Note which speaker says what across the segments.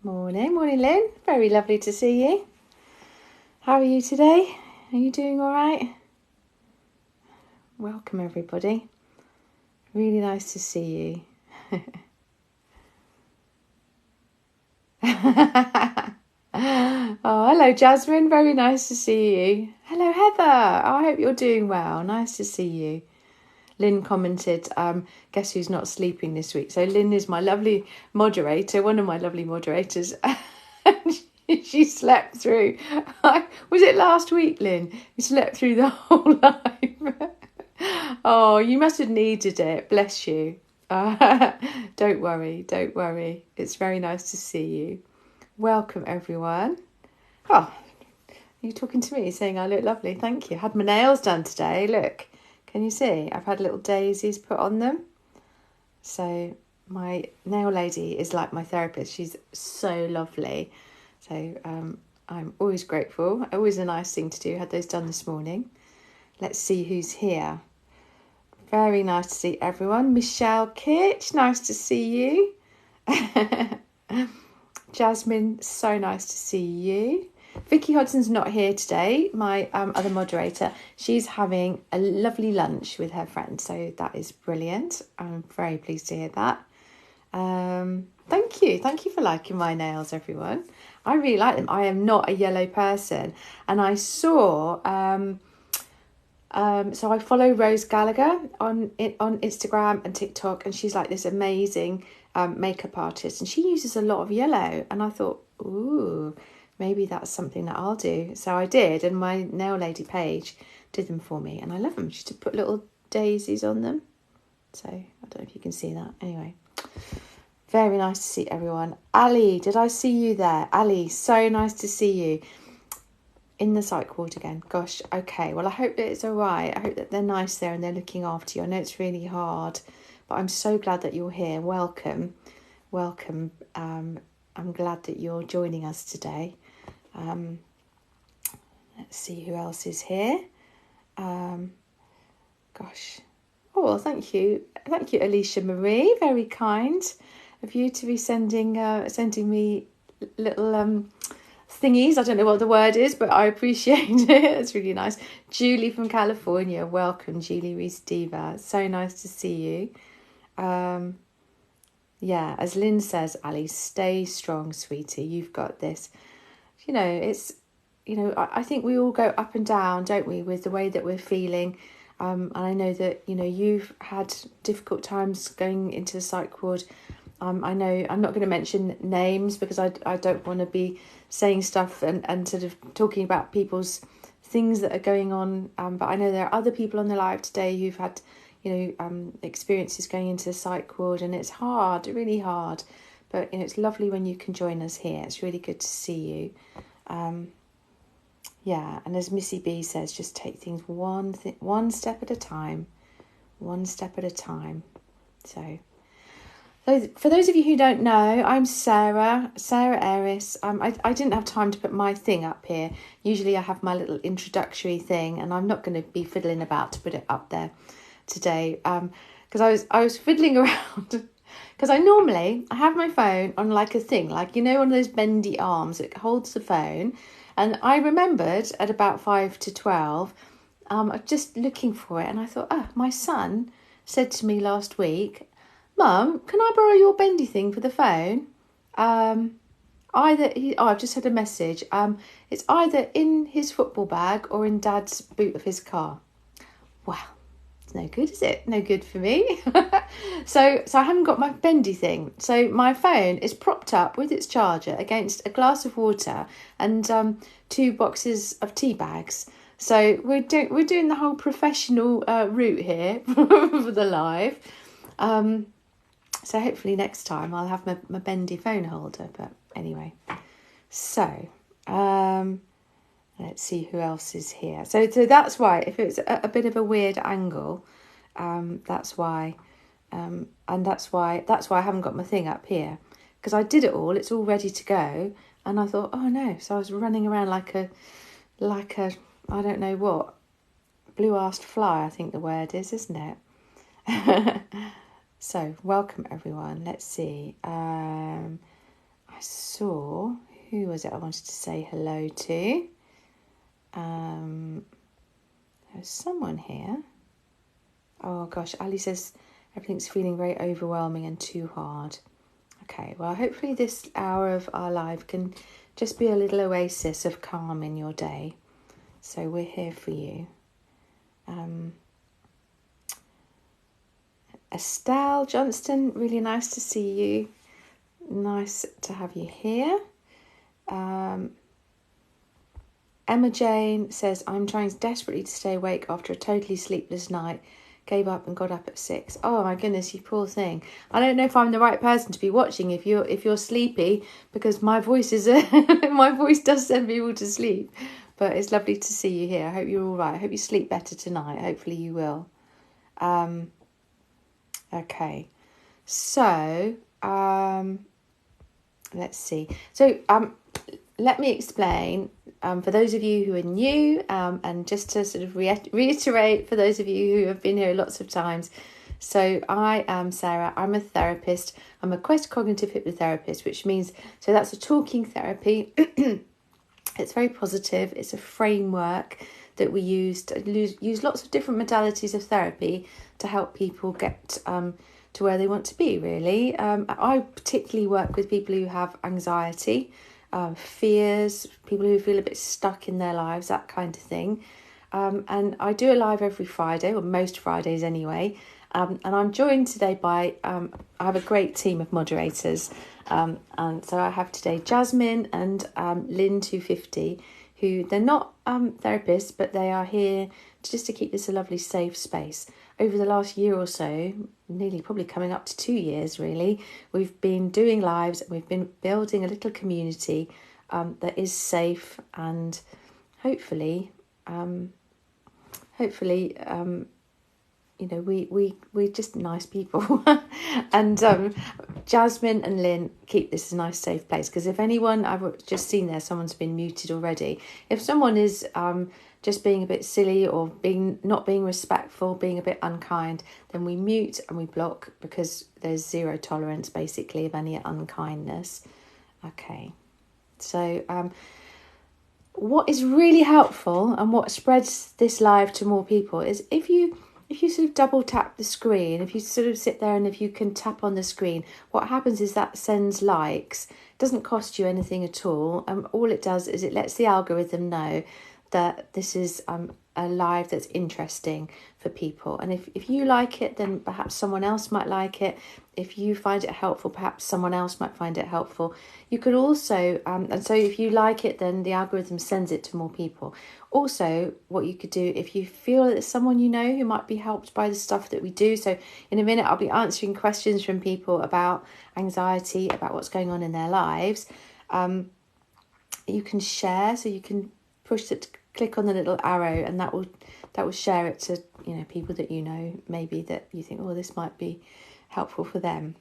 Speaker 1: Morning, Lynn. Very lovely to see you. How are you today? Are you doing all right? Welcome, everybody. Really nice to see you. Oh, hello, Jasmine. Very nice to see you. Hello, Heather. I hope you're doing well. Nice to see you. Lynn commented, guess who's not sleeping this week? So Lynn is my lovely moderator, one of my lovely moderators. She slept through. Was it last week, Lynn? You slept through the whole live. Oh, you must have needed it. Bless you. Don't worry. It's very nice to see you. Welcome, everyone. Oh, are you talking to me, saying I look lovely? Thank you. Had my nails done today. Look. Can you see? I've had little daisies put on them. So my nail lady is like my therapist. She's so lovely. So I'm always grateful. Always a nice thing to do. Had those done this morning. Let's see who's here. Very nice to see everyone. Michelle Kitch, nice to see you. Jasmine, so nice to see you. Vicky Hodson's not here today, my other moderator. She's having a lovely lunch with her friends, so that is brilliant. I'm very pleased to hear that. Thank you for liking my nails, everyone. I really like them. I am not a yellow person, and I saw so I follow Rose Gallagher on Instagram and TikTok, and she's like this amazing makeup artist, and she uses a lot of yellow, and I thought, ooh, maybe that's something that I'll do. So I did, and my nail lady Paige did them for me, and I love them. She did put little daisies on them. So I don't know if you can see that. Anyway, very nice to see everyone. Ali, did I see you there? Ali, so nice to see you in the psych ward again. Gosh, okay. Well, I hope that it's all right. I hope that they're nice there and they're looking after you. I know it's really hard, but I'm so glad that you're here. Welcome. I'm glad that you're joining us today. Let's see who else is here. Gosh. Oh, thank you, Alicia Marie. Very kind of you to be sending me little thingies. I don't know what the word is, but I appreciate it. It's really nice. Julie from California. Welcome, Julie Reese Diva. So nice to see you. Yeah, as Lynn says, Ali, stay strong, sweetie. You've got this. I think we all go up and down, don't we, with the way that we're feeling. And I know that, you've had difficult times going into the psych ward. I know I'm not going to mention names because I don't want to be saying stuff and sort of talking about people's things that are going on. But I know there are other people on the live today who've had experiences going into the psych ward, and it's hard, really hard, but it's lovely when you can join us here. It's really good to see you. Yeah, and as Missy B says, just take things one step at a time, So for those of you who don't know, I'm Sarah Eris. I didn't have time to put my thing up here. Usually I have my little introductory thing, and I'm not going to be fiddling about to put it up there today, because I was fiddling around because I have my phone on like a thing, like one of those bendy arms that holds the phone, and I remembered at about 5 to 12 just looking for it, and I thought, my son said to me last week, Mum, can I borrow your bendy thing for the phone? I've just had a message. It's either in his football bag or in Dad's boot of his car. Well, it's no good, is it? No good for me. So I haven't got my bendy thing. So my phone is propped up with its charger against a glass of water and 2 boxes of tea bags. So we're doing the whole professional route here for the live. So hopefully next time I'll have my bendy phone holder. But anyway, so let's see who else is here. So that's why, if it's a bit of a weird angle, that's why, and that's why I haven't got my thing up here, because I did it all. It's all ready to go, and I thought, oh no! So I was running around like a I don't know what, blue-assed fly. I think the word is, isn't it? So welcome everyone. Let's see. I I saw, who was it I wanted to say hello to? There's someone here. Oh gosh, Ali says everything's feeling very overwhelming and too hard. Okay, well, hopefully this hour of our live can just be a little oasis of calm in your day. So we're here for you. Estelle Johnston, really nice to see you. Nice to have you here. Emma Jane says, I'm trying desperately to stay awake after a totally sleepless night. Gave up and got up at 6. Oh my goodness, you poor thing. I don't know if I'm the right person to be watching if you're sleepy, because my voice is my voice does send people to sleep. But it's lovely to see you here. I hope you're all right. I hope you sleep better tonight. Hopefully you will. Okay. So, let's see. So, let me explain, for those of you who are new, and just to sort of reiterate for those of you who have been here lots of times. So I am Sarah. I'm a therapist. I'm a Quest cognitive hypnotherapist, which means, so that's a talking therapy. It's very positive. It's a framework that we use lots of different modalities of therapy to help people get to where they want to be, really. I particularly work with people who have anxiety, fears, people who feel a bit stuck in their lives, that kind of thing. And I do a live every Friday, or most Fridays anyway. And I'm joined today by, I have a great team of moderators. And so I have today Jasmine and Lynn 250, who they're not therapists, but they are here just to keep this a lovely safe space. Over the last year or so, nearly probably coming up to 2 years really, we've been doing lives and we've been building a little community that is safe, and hopefully you know, we're just nice people. And Jasmine and Lynn keep this a nice safe place, because if anyone, I've just seen there, someone's been muted already. If someone is just being a bit silly or not being respectful, being a bit unkind, then we mute and we block, because there's zero tolerance basically of any unkindness. Okay, so what is really helpful and what spreads this live to more people is if you sort of double tap the screen, if you sort of sit there and if you can tap on the screen, what happens is that sends likes. It doesn't cost you anything at all. All it does is it lets the algorithm know that this is a live that's interesting for people. And if you like it, then perhaps someone else might like it. If you find it helpful, perhaps someone else might find it helpful. You could also, and so if you like it, then the algorithm sends it to more people. Also, what you could do, if you feel that there's someone you know who might be helped by the stuff that we do. So in a minute, I'll be answering questions from people about anxiety, about what's going on in their lives. You can share, so you can click on the little arrow, and that will share it to, you know, people that you know, maybe that you think, oh, this might be helpful for them.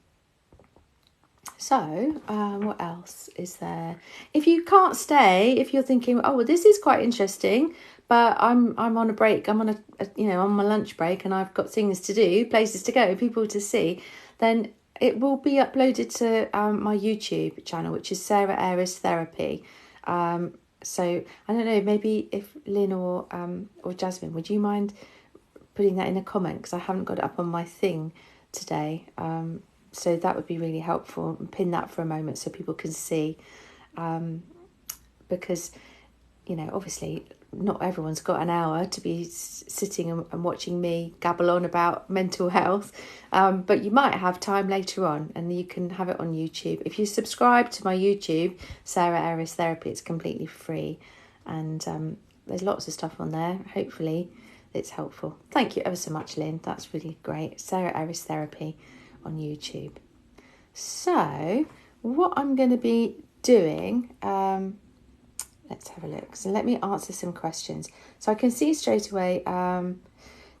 Speaker 1: So what else is there? If you can't stay, if you're thinking, oh well, this is quite interesting, but I'm on a break, I'm on on my lunch break, and I've got things to do, places to go, people to see, then it will be uploaded to my YouTube channel, which is Sarah Aries Therapy. So I don't know, maybe if Lynn or Jasmine, would you mind putting that in a comment, because I haven't got it up on my thing today. So that would be really helpful. Pin that for a moment so people can see, because, you know, obviously not everyone's got an hour to be sitting and watching me gabble on about mental health, but you might have time later on, and you can have it on YouTube. If you subscribe to my YouTube, Sarah Aries Therapy, it's completely free, and there's lots of stuff on there. Hopefully it's helpful. Thank you ever so much, Lynn. That's really great. Sarah Aries Therapy on YouTube. So what I'm going to be doing, let's have a look. So let me answer some questions. So I can see straight away,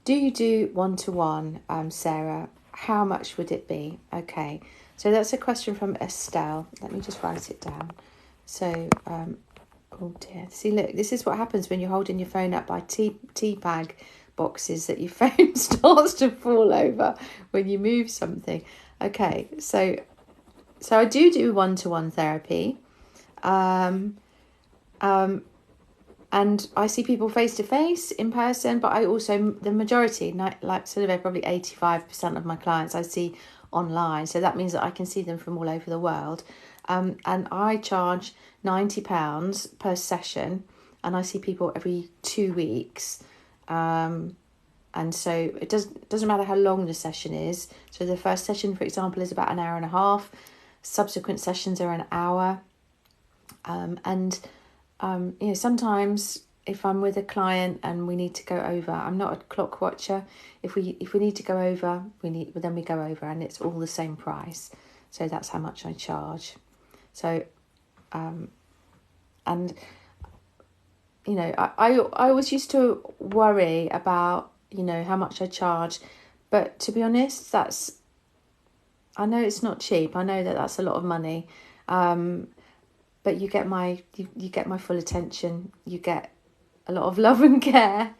Speaker 1: do you do one-to-one, Sarah? How much would it be? Okay, so that's a question from Estelle. Let me just write it down. So, oh dear. See, look, this is what happens when you're holding your phone up by tea bag boxes, that your phone starts to fall over when you move something. Okay, so so I do one-to-one therapy. Um, and I see people face to face in person, but I also, the majority, like sort of probably 85% of my clients I see online. So that means that I can see them from all over the world. And I charge £90 per session, and I see people every 2 weeks. And so it doesn't matter how long the session is. So the first session, for example, is about an hour and a half. Subsequent sessions are an hour. Sometimes if I'm with a client and we need to go over, I'm not a clock watcher. If we need to go over, then we go over, and it's all the same price. So that's how much I charge. So, and I always used to worry about how much I charge, but to be honest, I know it's not cheap. I know that that's a lot of money. But you get my full attention. You get a lot of love and care.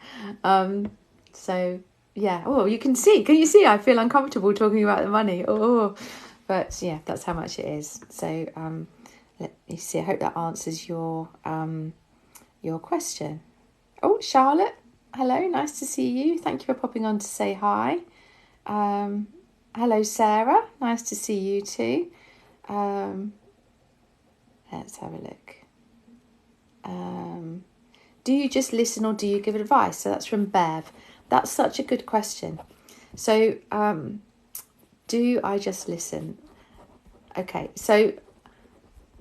Speaker 1: So yeah. Oh, you can see. Can you see? I feel uncomfortable talking about the money. Oh, but yeah, that's how much it is. So let me see. I hope that answers your question. Oh, Charlotte. Hello. Nice to see you. Thank you for popping on to say hi. Hello, Sarah. Nice to see you too. Let's have a look. Do you just listen or do you give advice? So that's from Bev. That's such a good question. So do I just listen? Okay, so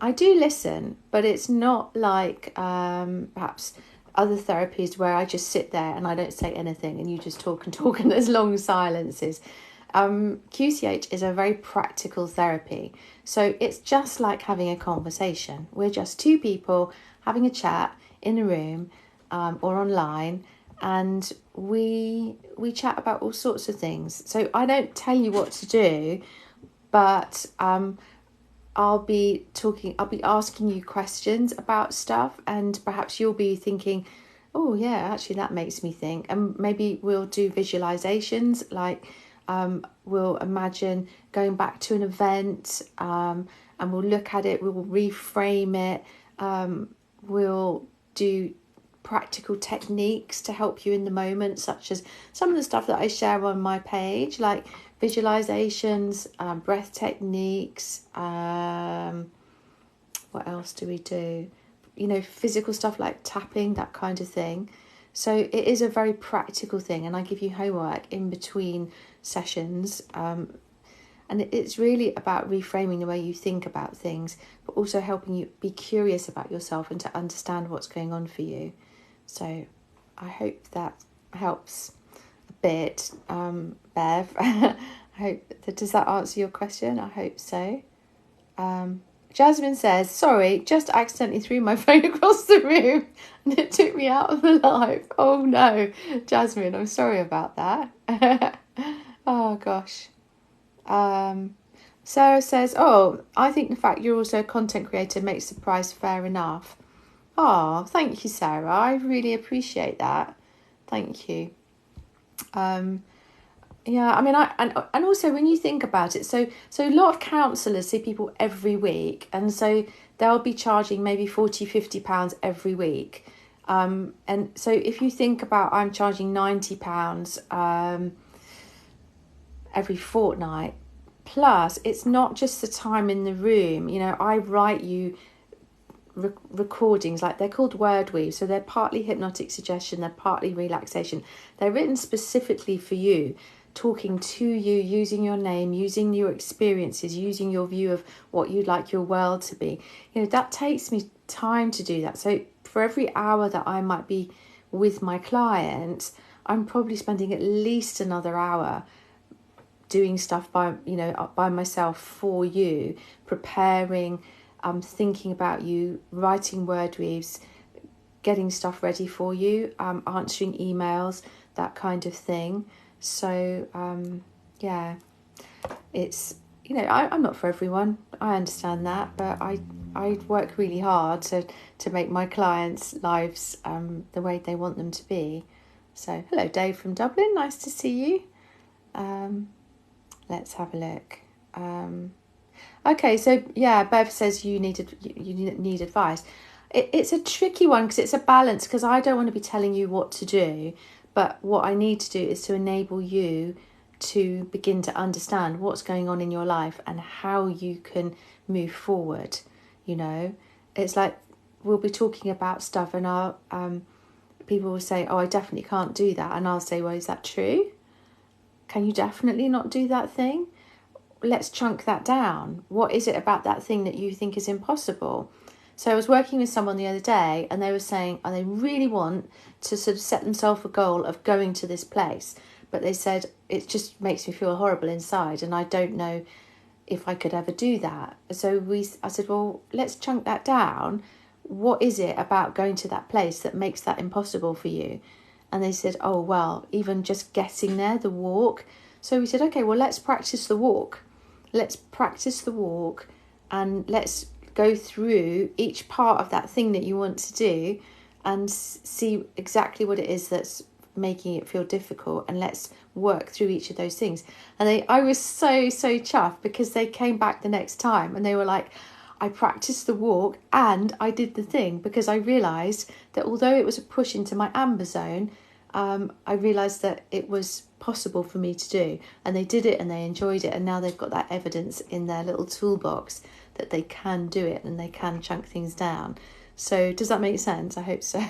Speaker 1: I do listen, but it's not like perhaps other therapies where I just sit there and I don't say anything and you just talk and there's long silences. QCH is a very practical therapy. So it's just like having a conversation. We're just two people having a chat in a room or online, and we chat about all sorts of things. So I don't tell you what to do, but I'll be asking you questions about stuff, and perhaps you'll be thinking, oh yeah, actually that makes me think. And maybe we'll do visualizations, like we'll imagine going back to an event, and we'll look at it, we'll reframe it, we'll do practical techniques to help you in the moment, such as some of the stuff that I share on my page, like visualizations, breath techniques. What else do we do? Physical stuff like tapping, that kind of thing. So it is a very practical thing, and I give you homework in between sessions. And it's really about reframing the way you think about things, but also helping you be curious about yourself and to understand what's going on for you. So I hope that helps a bit, Bev. Does that answer your question? I hope so. Jasmine says, sorry, just accidentally threw my phone across the room and it took me out of the live. Oh no, Jasmine, I'm sorry about that. Oh gosh. Sarah says, oh, I think the fact you're also a content creator makes the price fair enough. Oh, thank you, Sarah. I really appreciate that. Thank you. Yeah, I mean, and also when you think about it, so a lot of counsellors see people every week, and so they'll be charging maybe £40-50 every week. And so if you think about, I'm charging £90 every fortnight. Plus, it's not just the time in the room. I write you recordings, like they're called word weaves, so they're partly hypnotic suggestion, they're partly relaxation. They're written specifically for you, talking to you, using your name, using your experiences, using your view of what you'd like your world to be. That takes me time to do that. So for every hour that I might be with my client, I'm probably spending at least another hour doing stuff by myself for you, preparing, thinking about you, writing word weaves, getting stuff ready for you, answering emails, that kind of thing. So yeah, it's I'm not for everyone. I understand that, but I work really hard to make my clients' lives the way they want them to be. So hello, Dave from Dublin. Nice to see you. Let's have a look. Okay, so yeah, Bev says you need advice. It's a tricky one because it's a balance, because I don't want to be telling you what to do, but what I need to do is to enable you to begin to understand what's going on in your life and how you can move forward. You know, it's like we'll be talking about stuff and our people will say, oh, I definitely can't do that. And I'll say, well, is that true? Can you definitely not do that thing? Let's chunk that down. What is it about that thing that you think is impossible? So I was working with someone the other day and they were saying, oh, they really want to sort of set themselves a goal of going to this place. But they said, it just makes me feel horrible inside and I don't know if I could ever do that. So I said, well, let's chunk that down. What is it about going to that place that makes that impossible for you? And they said, oh, well, even just getting there, the walk. So we said, okay, well, let's practice the walk. Let's practice the walk and let's go through each part of that thing that you want to do and see exactly what it is that's making it feel difficult, and let's work through each of those things. And I was so chuffed because they came back the next time and they were like, I practiced the walk and I did the thing, because I realised that although it was a push into my amber zone, I realised that it was possible for me to do, and they did it and they enjoyed it, and now they've got that evidence in their little toolbox that they can do it and they can chunk things down. So does that make sense? I hope so.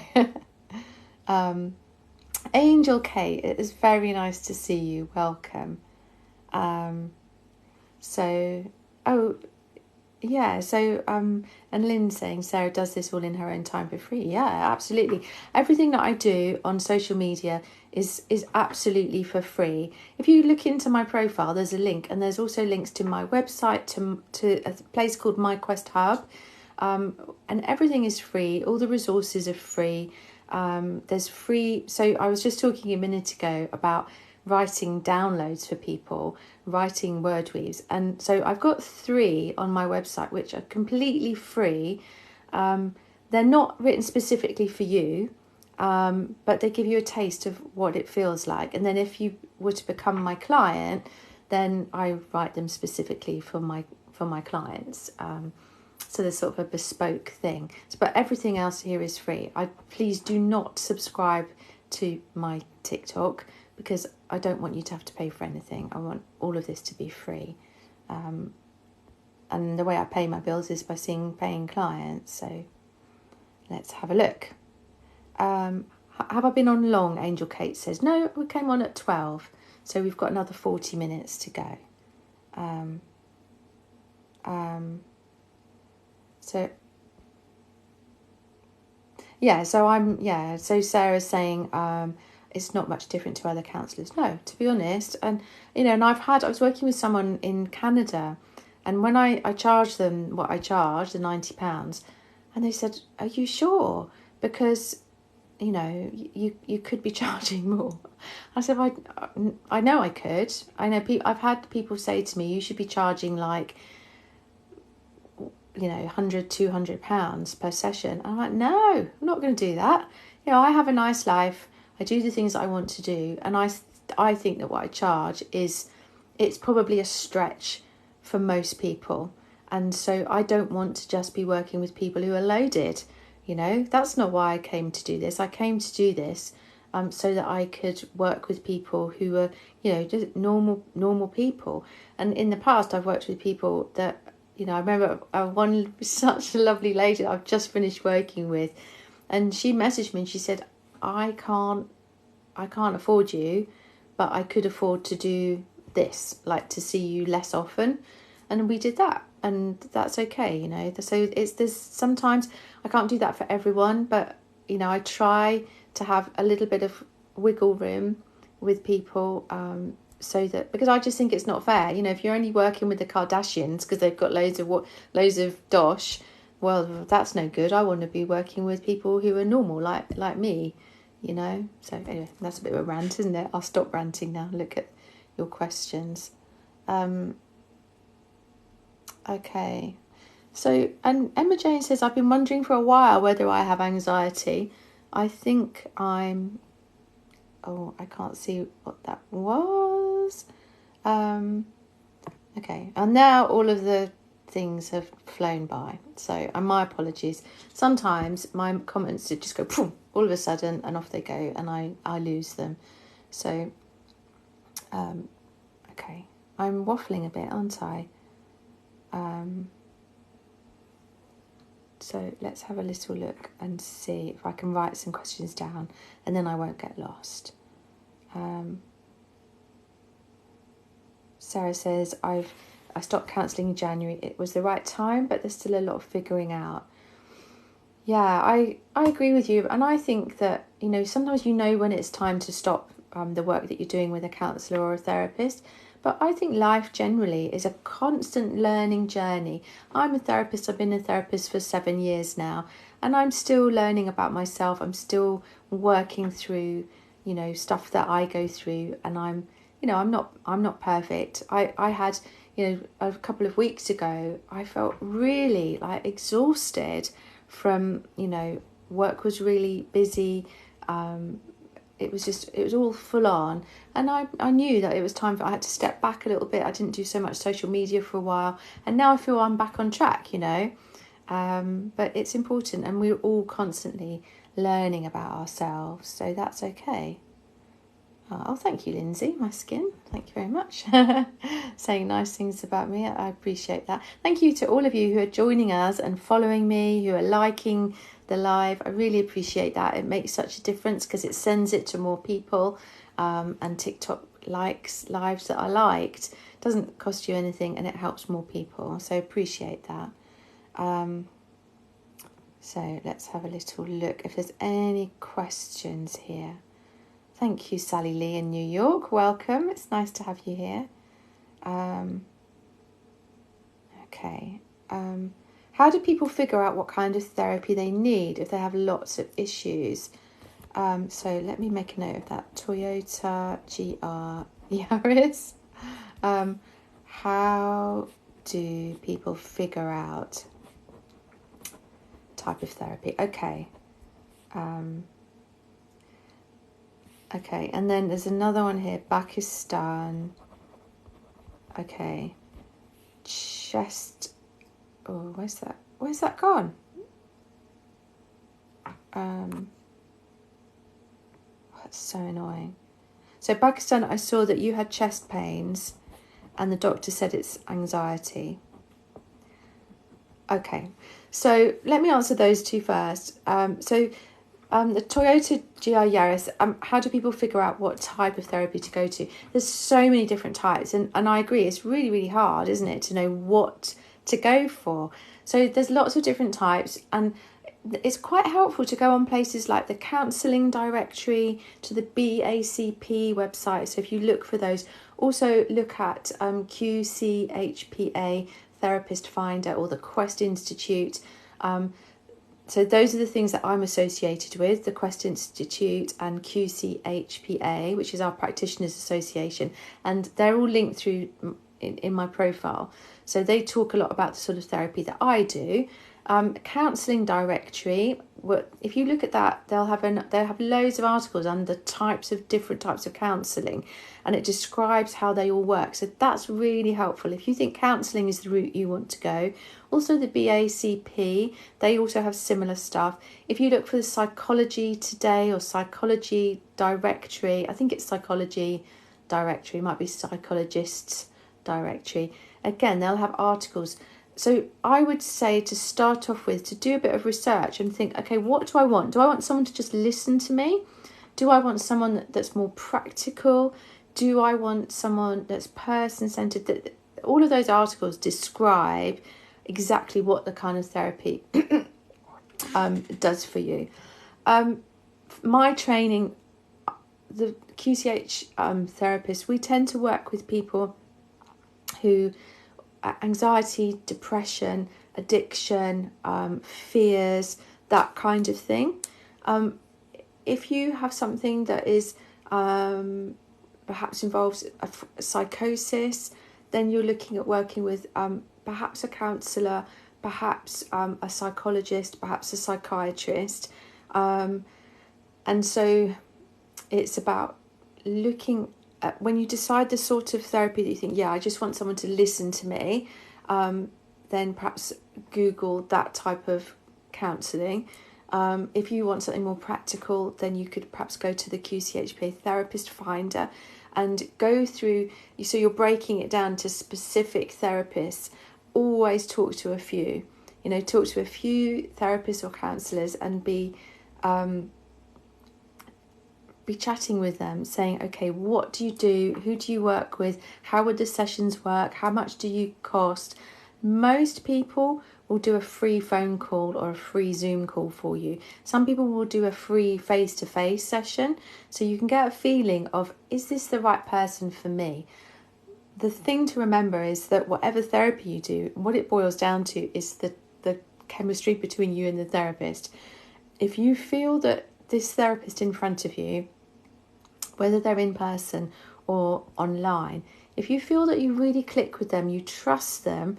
Speaker 1: Angel Kate, it is very nice to see you. Welcome. And Lynn saying Sarah does this all in her own time for free. Yeah, absolutely. Everything that I do on social media is absolutely for free. If you look into my profile, there's a link, and there's also links to my website, to a place called My Quest Hub, and everything is free. All the resources are free. There's free. So I was just talking a minute ago about writing downloads for people, writing word weaves, and so I've got 3 on my website which are completely free. They're not written specifically for you, but they give you a taste of what it feels like, and then if you were to become my client, then I write them specifically for my clients. So there's sort of a bespoke thing. But everything else here is free. Please do not subscribe to my TikTok, because I don't want you to have to pay for anything. I want all of this to be free. And the way I pay my bills is by seeing paying clients. So let's have a look. Have I been on long? Angel Kate says. No, we came on at 12. So we've got another 40 minutes to go. So Sarah's saying it's not much different to other counsellors. No, to be honest. And, and I was working with someone in Canada, and when I charged them what I charged, the £90, and they said, are you sure? Because, you could be charging more. I said, I know I could. I know I've had people say to me, you should be charging like, £100, £200 per session. I'm like, no, I'm not going to do that. I have a nice life. I do the things that I want to do. And I think that what I charge it's probably a stretch for most people. And so I don't want to just be working with people who are loaded. That's not why I came to do this. I came to do this so that I could work with people who are, just normal people. And in the past, I've worked with people that, I remember one such a lovely lady I've just finished working with, and she messaged me and she said, I can't afford you, but I could afford to do this, like to see you less often. And we did that, and that's okay, So there's sometimes I can't do that for everyone, but I try to have a little bit of wiggle room with people, so that, because I just think it's not fair. If you're only working with the Kardashians because they've got loads of dosh, well, that's no good. I want to be working with people who are normal, like me, So anyway, that's a bit of a rant, isn't it? I'll stop ranting now. Look at your questions. Okay. So, and Emma Jane says, I've been wondering for a while whether I have anxiety. I think I'm... Oh, I can't see what that was. Okay. And now all of the things have flown by. So, and my apologies. Sometimes my comments just go poof, all of a sudden, and off they go, and I lose them. So, okay, I'm waffling a bit, aren't I? So let's have a little look and see if I can write some questions down, and then I won't get lost. Sarah says, I stopped counselling in January. It was the right time, but there's still a lot of figuring out. Yeah, I agree with you. And I think that, sometimes when it's time to stop the work that you're doing with a counsellor or a therapist. But I think life generally is a constant learning journey. I'm a therapist. I've been a therapist for 7 years now, and I'm still learning about myself. I'm still working through, stuff that I go through, and I'm not perfect. I had, a couple of weeks ago, I felt really exhausted from, work was really busy. It was all full on, and I knew that it was time I had to step back a little bit. I didn't do so much social media for a while, and now I feel I'm back on track, but it's important, and we're all constantly learning about ourselves, so that's okay. Oh, thank you, Lindsay, my skin. Thank you very much. Saying nice things about me. I appreciate that. Thank you to all of you who are joining us and following me, who are liking the live. I really appreciate that. It makes such a difference because it sends it to more people. And TikTok likes lives that are liked. It doesn't cost you anything, and it helps more people. So appreciate that. So let's have a little look if there's any questions here. Thank you, Sally Lee in New York. Welcome. It's nice to have you here. Okay. How do people figure out what kind of therapy they need if they have lots of issues? So let me make a note of that. Toyota GR Yaris. How do people figure out type of therapy? Okay. Okay, and then there's another one here, Pakistan. Okay, chest. Oh, where's that? Where's that gone? That's so annoying. So Pakistan, I saw that you had chest pains, and the doctor said it's anxiety. Okay, so let me answer those two first. The Toyota GR Yaris, how do people figure out what type of therapy to go to? There's so many different types, and I agree, it's really, really hard, isn't it, to know what to go for. So there's lots of different types, and it's quite helpful to go on places like the counselling directory, to the BACP website. So if you look for those, also look at QCHPA, Therapist Finder, or the Quest Institute. So those are the things that I'm associated with, the Quest Institute and QCHPA, which is our Practitioners Association, and they're all linked through in my profile. So they talk a lot about the sort of therapy that I do. Counselling directory, if you look at that, they'll have loads of articles on the different types of counselling, and it describes how they all work. So that's really helpful if you think counselling is the route you want to go. Also the BACP, they also have similar stuff. If you look for the Psychology Today or Psychology Directory, I think it's Psychology Directory, it might be Psychologists Directory. Again, they'll have articles. So I would say to start off with, to do a bit of research and think, okay, what do I want? Do I want someone to just listen to me? Do I want someone that's more practical? Do I want someone that's person-centered? That all of those articles describe exactly what the kind of therapy does for you. My training, the QCH therapist, we tend to work with people who anxiety, depression, addiction, fears, that kind of thing. If you have something that is perhaps involves a psychosis, then you're looking at working with perhaps a counsellor, perhaps a psychologist, perhaps a psychiatrist. And so it's about looking when you decide the sort of therapy that you think, yeah, I just want someone to listen to me, then perhaps Google that type of counselling. If you want something more practical, then you could perhaps go to the QCHPA Therapist Finder and go through, so you're breaking it down to specific therapists. Always talk to a few, talk to a few therapists or counsellors and be chatting with them, saying, okay, what do you do? Who do you work with? How would the sessions work? How much do you cost? Most people will do a free phone call or a free Zoom call for you. Some people will do a free face-to-face session, so you can get a feeling of, is this the right person for me? The thing to remember is that whatever therapy you do, what it boils down to is the chemistry between you and the therapist. If you feel that this therapist in front of you, whether they're in person or online, if you feel that you really click with them, you trust them,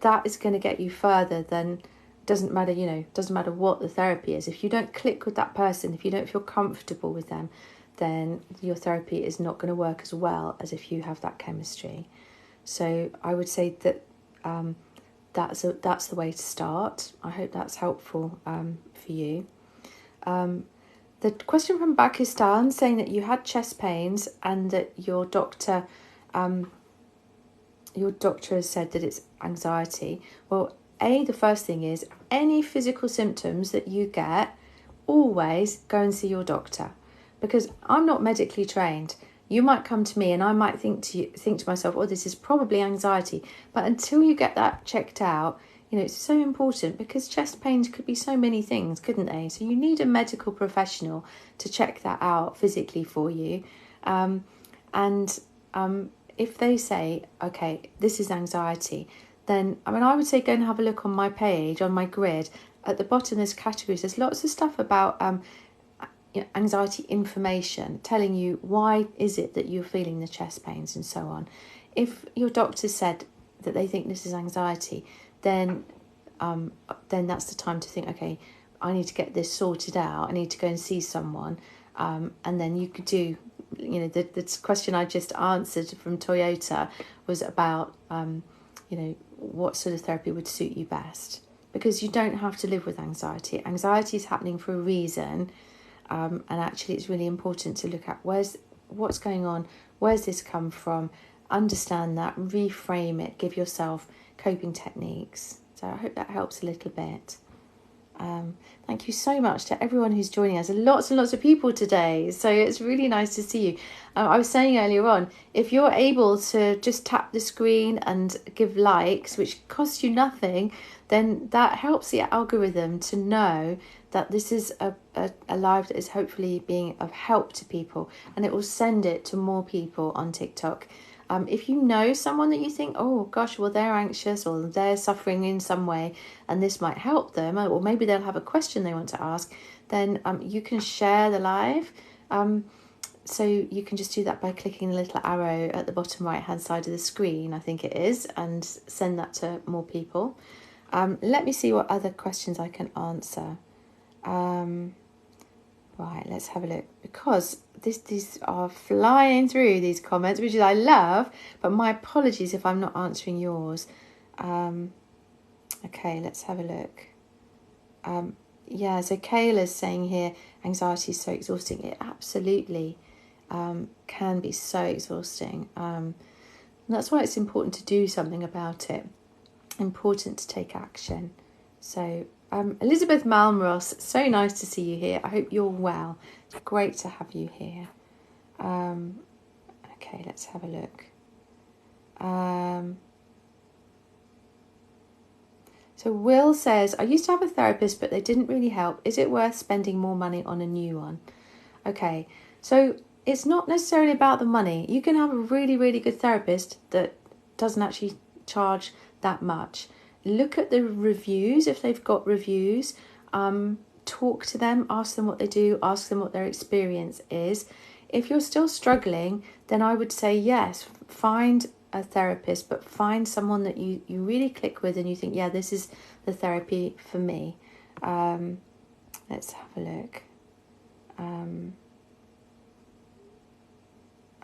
Speaker 1: that is going to get you further than, doesn't matter what the therapy is. If you don't click with that person, if you don't feel comfortable with them, then your therapy is not going to work as well as if you have that chemistry. So I would say that that's the way to start. I hope that's helpful for you. The question from Pakistan saying that you had chest pains and that your doctor has said that it's anxiety. Well, the first thing is, any physical symptoms that you get, always go and see your doctor, because I'm not medically trained. You might come to me and I might think to myself, oh, this is probably anxiety. But until you get that checked out, it's so important, because chest pains could be so many things, couldn't they? So you need a medical professional to check that out physically for you. If they say, okay, this is anxiety, then, I would say go and have a look on my page, on my grid. At the bottom, there's categories. There's lots of stuff about anxiety information, telling you why is it that you're feeling the chest pains and so on. If your doctor said that they think this is anxiety, then that's the time to think, okay, I need to get this sorted out. I need to go and see someone. And then you could do, the question I just answered from Toyota was about, what sort of therapy would suit you best. Because you don't have to live with anxiety. Anxiety is happening for a reason. And actually it's really important to look at what's going on, where's this come from, understand that, reframe it, give yourself coping techniques. So I hope that helps a little bit. Thank you so much to everyone who's joining us. Lots and lots of people today, so it's really nice to see you. I was saying earlier on, if you're able to just tap the screen and give likes, which costs you nothing, then that helps the algorithm to know that this is a live that is hopefully being of help to people, and it will send it to more people on TikTok. If you know someone that you think, oh gosh, well, they're anxious or they're suffering in some way and this might help them, or maybe they'll have a question they want to ask, then you can share the live. So you can just do that by clicking the little arrow at the bottom right hand side of the screen, I think it is, and send that to more people. Let me see what other questions I can answer. Right, let's have a look, because these are flying through, these comments, which I love, but my apologies if I'm not answering yours. Okay, let's have a look. Yeah, so Kayla's saying here, anxiety is so exhausting. It absolutely can be so exhausting. And that's why it's important to do something about it. Important to take action. So Elizabeth Malmros, so nice to see you here. I hope you're well. It's great to have you here. Okay, let's have a look. So Will says, I used to have a therapist, but they didn't really help. Is it worth spending more money on a new one? Okay, so it's not necessarily about the money. You can have a really, really good therapist that doesn't actually charge that much. Look at the reviews, if they've got reviews. Talk to them, ask them what they do, ask them what their experience is. If you're still struggling, then I would say yes, find a therapist, but find someone that you really click with and you think, yeah, this is the therapy for me. Let's have a look.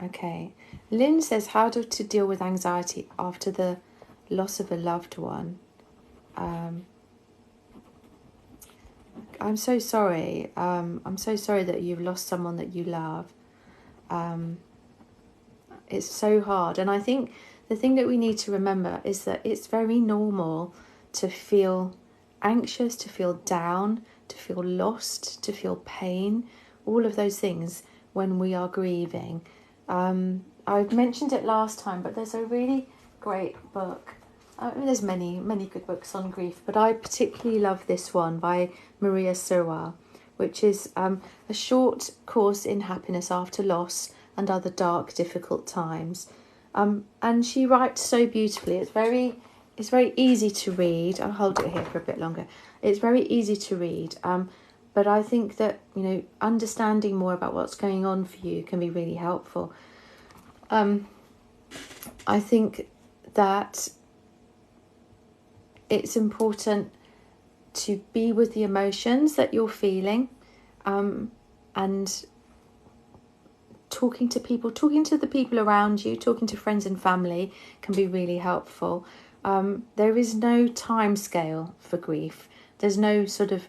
Speaker 1: Okay. Lynn says, how to deal with anxiety after the loss of a loved one. I'm so sorry. I'm so sorry that you've lost someone that you love. It's so hard. And I think the thing that we need to remember is that it's very normal to feel anxious, to feel down, to feel lost, to feel pain, all of those things when we are grieving. I've mentioned it last time, but there's a really great book. There's many good books on grief, but I particularly love this one by Maria Serra, which is a short course in happiness after loss and other dark, difficult times. And she writes so beautifully. It's very easy to read. I'll hold it here for a bit longer. It's very easy to read. But I think that, understanding more about what's going on for you can be really helpful. I think that it's important to be with the emotions that you're feeling, and talking to the people around you, talking to friends and family can be really helpful. There is no time scale for grief. There's no sort of,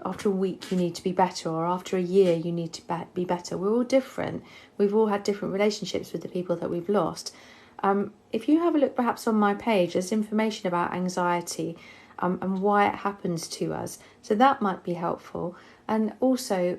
Speaker 1: after a week you need to be better, or after a year you need to be better. We're all different. We've all had different relationships with the people that we've lost. If you have a look perhaps on my page, there's information about anxiety and why it happens to us. So that might be helpful. And also,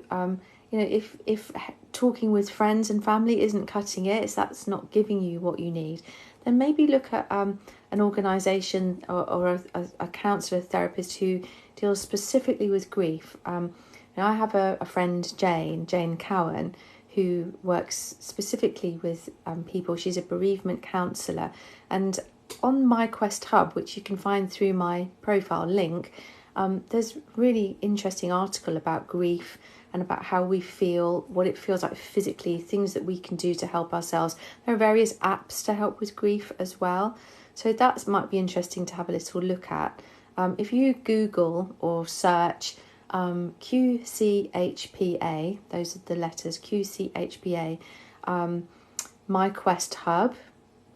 Speaker 1: if talking with friends and family isn't cutting it, if that's not giving you what you need, then maybe look at an organisation or a counsellor, therapist who deals specifically with grief. I have a friend, Jane Cowan, who works specifically with people. She's a bereavement counsellor. And on My Quest Hub, which you can find through my profile link, there's really interesting article about grief and about how we feel, what it feels like physically, things that we can do to help ourselves. There are various apps to help with grief as well. So that might be interesting to have a little look at. If you Google or search QCHPA, those are the letters, QCHPA, My Quest Hub,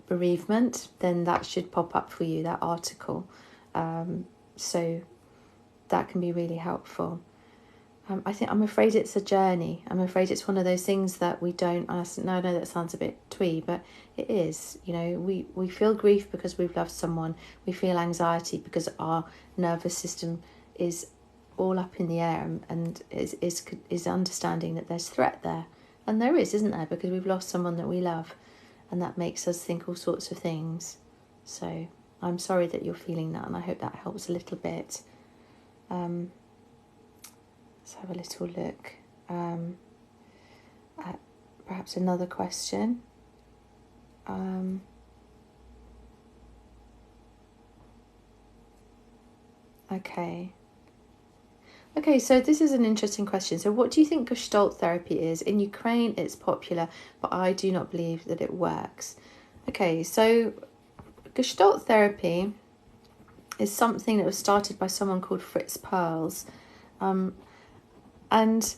Speaker 1: bereavement, then that should pop up for you, that article. So that can be really helpful. I'm afraid it's a journey. I'm afraid it's one of those things that we don't, I know that sounds a bit twee, but it is. We feel grief because we've loved someone. We feel anxiety because our nervous system is all up in the air and is understanding that there's threat there. And there is, isn't there? Because we've lost someone that we love, and that makes us think all sorts of things. So I'm sorry that you're feeling that, and I hope that helps a little bit. Let's have a little look at perhaps another question. Okay, so this is an interesting question. So what do you think Gestalt therapy is? In Ukraine, it's popular, but I do not believe that it works. Okay, so Gestalt therapy is something that was started by someone called Fritz Perls. And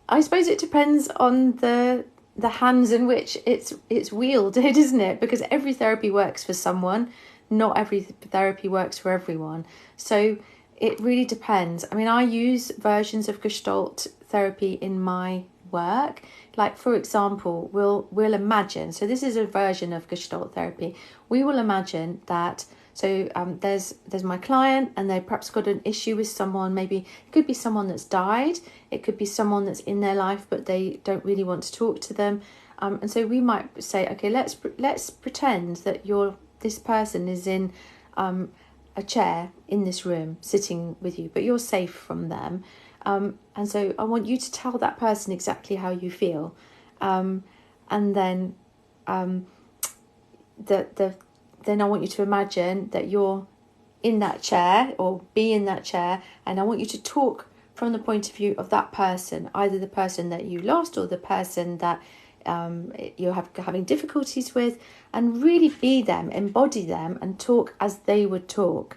Speaker 1: I suppose it depends on the hands in which it's wielded, isn't it? Because every therapy works for someone, not every therapy works for everyone. So it really depends. I mean, I use versions of Gestalt therapy in my work. Like, for example, we'll imagine, so this is a version of Gestalt therapy. We will imagine that, so there's my client, and they perhaps got an issue with someone. Maybe it could be someone that's died. It could be someone that's in their life, but they don't really want to talk to them. And so we might say, okay, let's pretend that this person is in a chair in this room sitting with you, but you're safe from them. And so I want you to tell that person exactly how you feel. And then then I want you to imagine that you're in that chair, or be in that chair, and I want you to talk from the point of view of that person, either the person that you lost or the person that you're having difficulties with, and really be them, embody them, and talk as they would talk.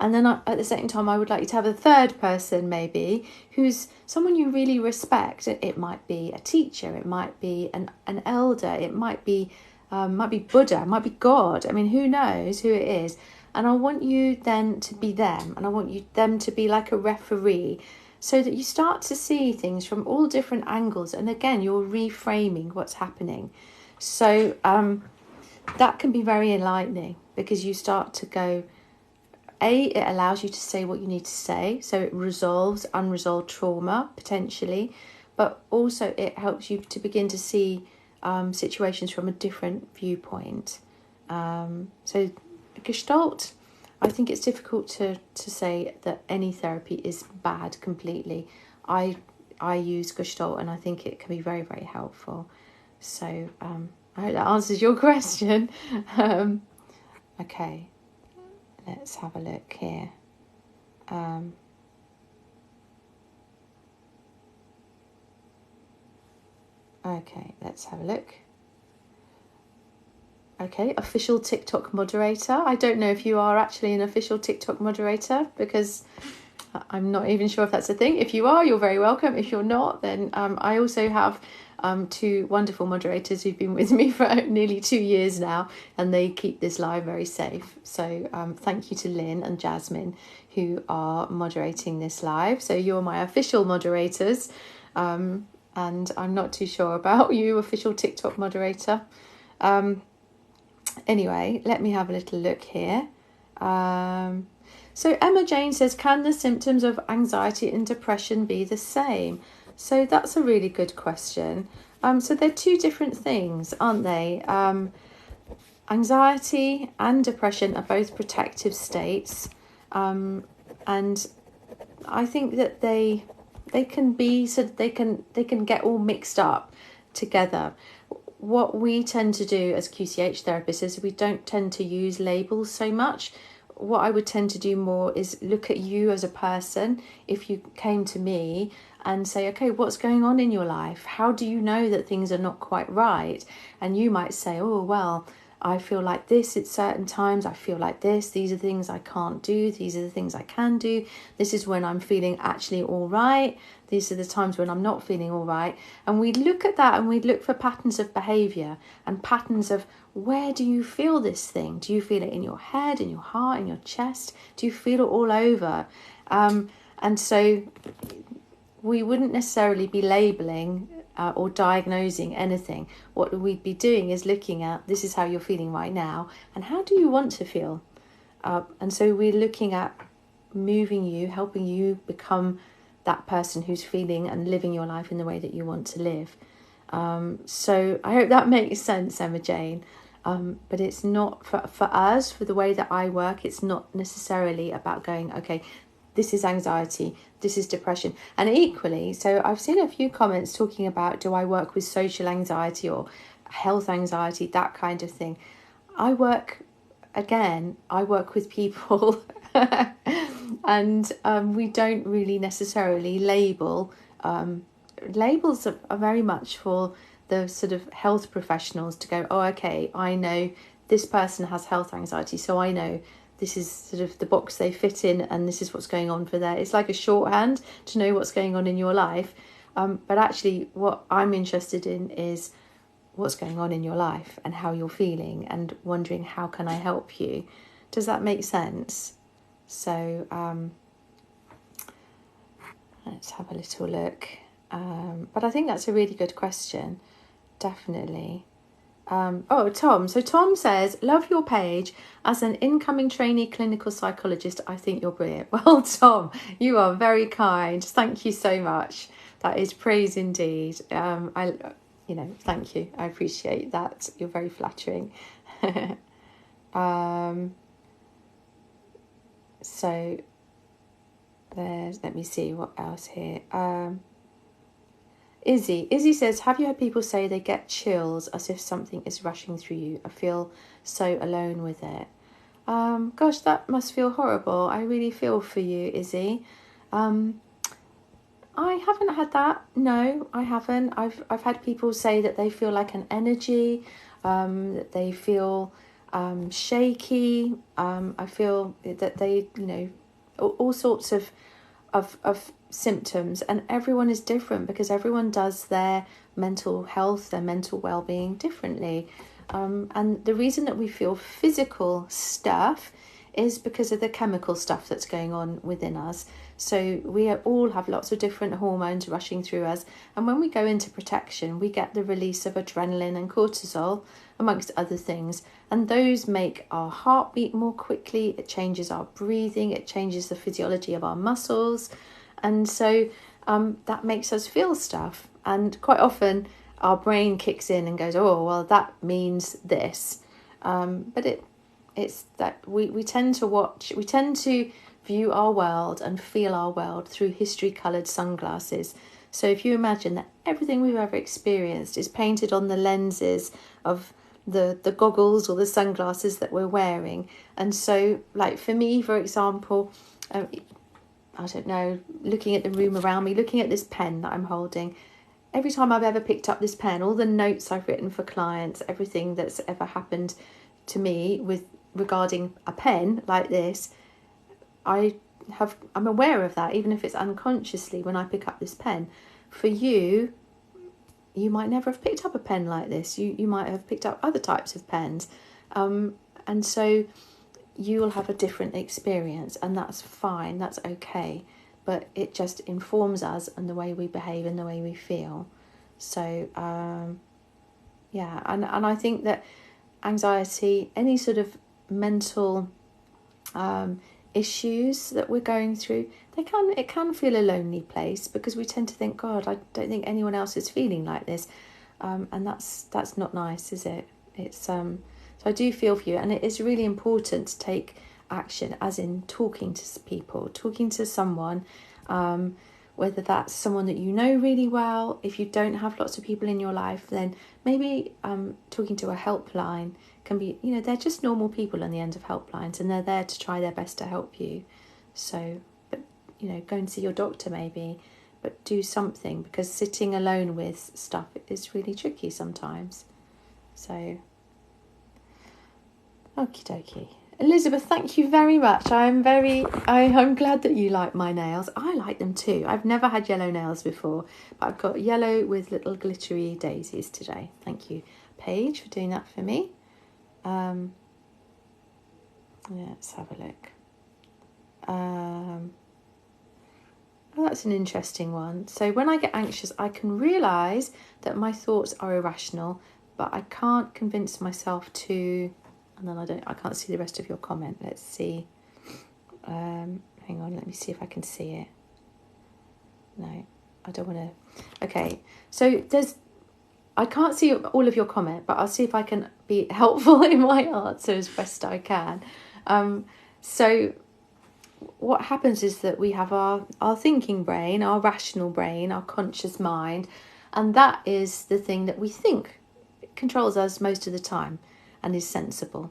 Speaker 1: And then at the same time, I would like you to have a third person, maybe, who's someone you really respect. It might be a teacher, it might be an elder, it might be might be Buddha, might be God. I mean, who knows who it is? And I want you then to be them, and I want you them to be like a referee, so that you start to see things from all different angles. And again, you're reframing what's happening. So that can be very enlightening, because you start to go, it allows you to say what you need to say, so it resolves unresolved trauma potentially, but also it helps you to begin to see situations from a different viewpoint. So Gestalt, I think it's difficult to say that any therapy is bad completely. I use Gestalt, and I think it can be very, very helpful. So I hope that answers your question. Okay, let's have a look here. Okay, let's have a look. Okay, official TikTok moderator. I don't know if you are actually an official TikTok moderator, because I'm not even sure if that's a thing. If you are, you're very welcome. If you're not, then I also have two wonderful moderators who've been with me for nearly 2 years now, and they keep this live very safe. So thank you to Lynn and Jasmine, who are moderating this live. So you're my official moderators, and I'm not too sure about you, official TikTok moderator. Anyway, let me have a little look here. So Emma Jane says, can the symptoms of anxiety and depression be the same? So that's a really good question. So they're two different things, aren't they? Anxiety and depression are both protective states, and I think that they can be, so they can get all mixed up together. What we tend to do as QCH therapists is we don't tend to use labels so much. What I would tend to do more is look at you as a person. If you came to me and say, okay, what's going on in your life? How do you know that things are not quite right? And you might say, oh, well, I feel like this at certain times. I feel like this. These are the things I can't do. These are the things I can do. This is when I'm feeling actually all right. These are the times when I'm not feeling all right. And we'd look at that, and we'd look for patterns of behaviour and patterns of, where do you feel this thing? Do you feel it in your head, in your heart, in your chest? Do you feel it all over? And so we wouldn't necessarily be labelling or diagnosing anything. What we'd be doing is looking at, this is how you're feeling right now, and how do you want to feel? And so we're looking at moving you, helping you become that person who's feeling and living your life in the way that you want to live. So I hope that makes sense, Emma Jane. But it's not, for us, for the way that I work, it's not necessarily about going, okay, this is anxiety, this is depression. And equally, so I've seen a few comments talking about, do I work with social anxiety or health anxiety, that kind of thing. I work with people and we don't really necessarily label. Labels are very much for the sort of health professionals to go, oh, okay, I know this person has health anxiety, so I know this is sort of the box they fit in, and this is what's going on for there. It's like a shorthand to know what's going on in your life. But actually, what I'm interested in is what's going on in your life and how you're feeling, and wondering, how can I help you? Does that make sense? So let's have a little look. But I think that's a really good question, definitely. Tom. So Tom says, love your page. As an incoming trainee clinical psychologist, I think you're brilliant. Well, Tom, you are very kind. Thank you so much. That is praise indeed. Thank you. I appreciate that. You're very flattering. So let me see what else here. Izzy says, have you heard people say they get chills as if something is rushing through you? I feel so alone with it. Gosh, that must feel horrible. I really feel for you, Izzy. I haven't had that. No, I haven't. I've had people say that they feel like an energy, that they feel shaky. I feel that they, all sorts of symptoms, and everyone is different because everyone does their mental health, their mental well-being differently. And the reason that we feel physical stuff is because of the chemical stuff that's going on within us. So we all have lots of different hormones rushing through us. And when we go into protection, we get the release of adrenaline and cortisol, amongst other things. And those make our heart beat more quickly. It changes our breathing. It changes the physiology of our muscles. And so that makes us feel stuff. And quite often our brain kicks in and goes, oh, well, that means this. But it's that we tend to view our world and feel our world through history-coloured sunglasses. So if you imagine that everything we've ever experienced is painted on the lenses of the goggles or the sunglasses that we're wearing. And so, like for me, for example, I don't know, looking at the room around me, looking at this pen that I'm holding, every time I've ever picked up this pen, all the notes I've written for clients, everything that's ever happened to me regarding a pen like this, I'm aware of that, even if it's unconsciously when I pick up this pen. For you, you might never have picked up a pen like this. You might have picked up other types of pens. And so you'll have a different experience, and that's fine, that's okay. But it just informs us and the way we behave and the way we feel. So, yeah, and I think that anxiety, any sort of mental issues that we're going through, it can feel a lonely place, because we tend to think, God, I don't think anyone else is feeling like this, and that's not nice, is it? It's so I do feel for you, and it is really important to take action, as in talking to people, talking to someone, whether that's someone that you know really well. If you don't have lots of people in your life, then maybe talking to a helpline can be, they're just normal people on the end of helplines, and they're there to try their best to help you. So, but go and see your doctor maybe, but do something, because sitting alone with stuff is really tricky sometimes. So, okie dokie. Elizabeth, thank you very much. I'm glad that you like my nails. I like them too. I've never had yellow nails before, but I've got yellow with little glittery daisies today. Thank you, Paige, for doing that for me. Let's have a look. Oh, that's an interesting one. So when I get anxious, I can realise that my thoughts are irrational, but I can't convince myself to... And then I can't see the rest of your comment. Let's see. Hang on, let me see if I can see it. No, I don't want to. Okay, so I can't see all of your comment, but I'll see if I can be helpful in my answer as best I can. So what happens is that we have our thinking brain, our rational brain, our conscious mind, and that is the thing that we think controls us most of the time and is sensible.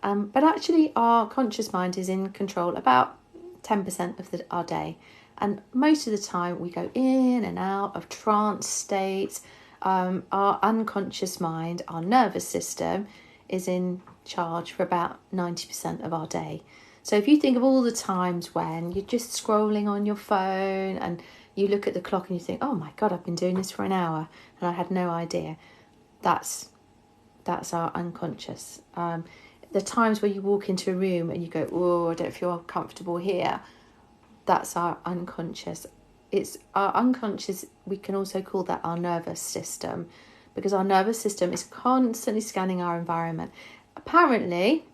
Speaker 1: But actually our conscious mind is in control about 10% of our day. And most of the time we go in and out of trance states. Our unconscious mind, our nervous system, is in charge for about 90% of our day. So if you think of all the times when you're just scrolling on your phone and you look at the clock and you think, oh my God, I've been doing this for an hour and I had no idea. That's our unconscious. The times where you walk into a room and you go, oh, I don't feel comfortable here. That's our unconscious. It's our unconscious. We can also call that our nervous system, because our nervous system is constantly scanning our environment. Apparently,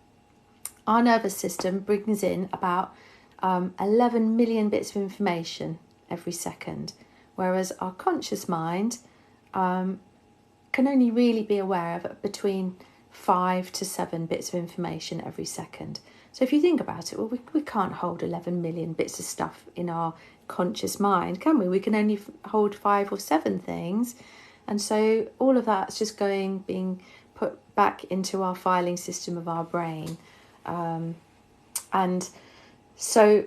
Speaker 1: our nervous system brings in about 11 million bits of information every second, whereas our conscious mind can only really be aware of between 5 to 7 bits of information every second. So if you think about it, well, we can't hold 11 million bits of stuff in our conscious mind, can we? We can only hold 5 or 7 things. And so all of that's just being put back into our filing system of our brain. And so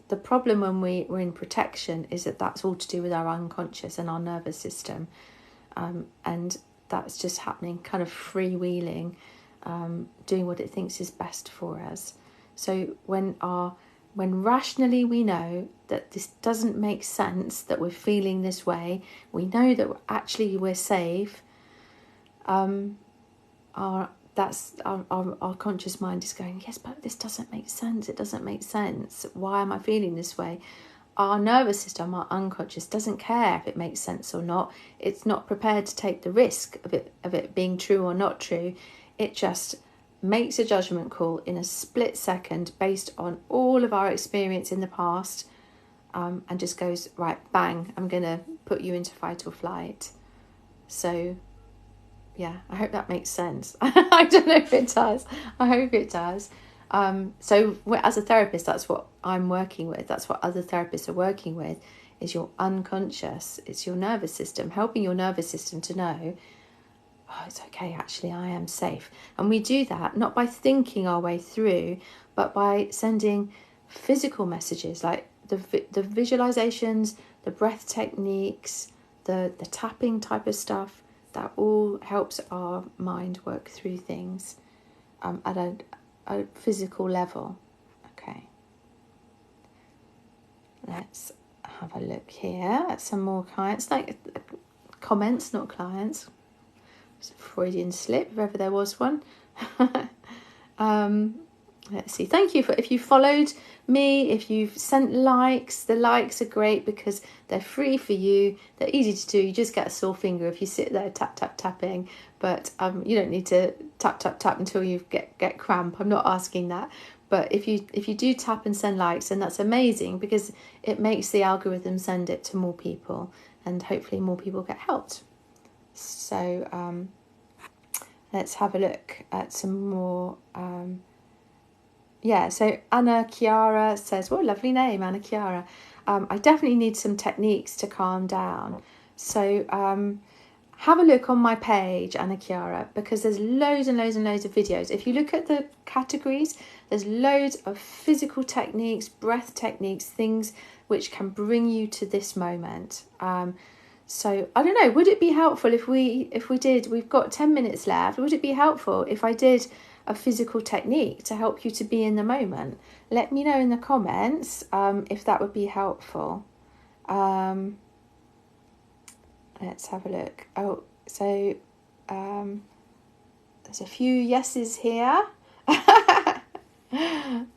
Speaker 1: the problem when we're in protection is that that's all to do with our unconscious and our nervous system. And that's just happening, kind of freewheeling, doing what it thinks is best for us. So when rationally we know that this doesn't make sense, that we're feeling this way, we know that actually we're safe, our conscious mind is going, yes, but this doesn't make sense. It doesn't make sense. Why am I feeling this way? Our nervous system, our unconscious, doesn't care if it makes sense or not. It's not prepared to take the risk of it being true or not true. It just makes a judgment call in a split second based on all of our experience in the past, and just goes, right, bang, I'm going to put you into fight or flight. So, yeah, I hope that makes sense. I don't know if it does. I hope it does. So as a therapist, that's what I'm working with. That's what other therapists are working with, is your unconscious. It's your nervous system, helping your nervous system to know, oh, it's okay, actually, I am safe. And we do that not by thinking our way through, but by sending physical messages like the visualizations, the breath techniques, the tapping type of stuff. That all helps our mind work through things at a physical level. Okay. Let's have a look here at some more clients, like comments, not clients. It's a Freudian slip, if ever there was one. Let's see. Thank you if you followed me, if you've sent likes. The likes are great because they're free for you. They're easy to do. You just get a sore finger if you sit there tapping. But you don't need to tap until you get cramp. I'm not asking that. But if you do tap and send likes, then that's amazing, because it makes the algorithm send it to more people, and hopefully more people get helped. So let's have a look at some more. So Anna Chiara says, what a lovely name, Anna Chiara. I definitely need some techniques to calm down. So have a look on my page, Anna Chiara, because there's loads and loads and loads of videos. If you look at the categories, there's loads of physical techniques, breath techniques, things which can bring you to this moment. So I don't know, would it be helpful if we did, we've got 10 minutes left, would it be helpful if I did a physical technique to help you to be in the moment? Let me know in the comments if that would be helpful. Let's have a look. Oh, so there's a few yeses here.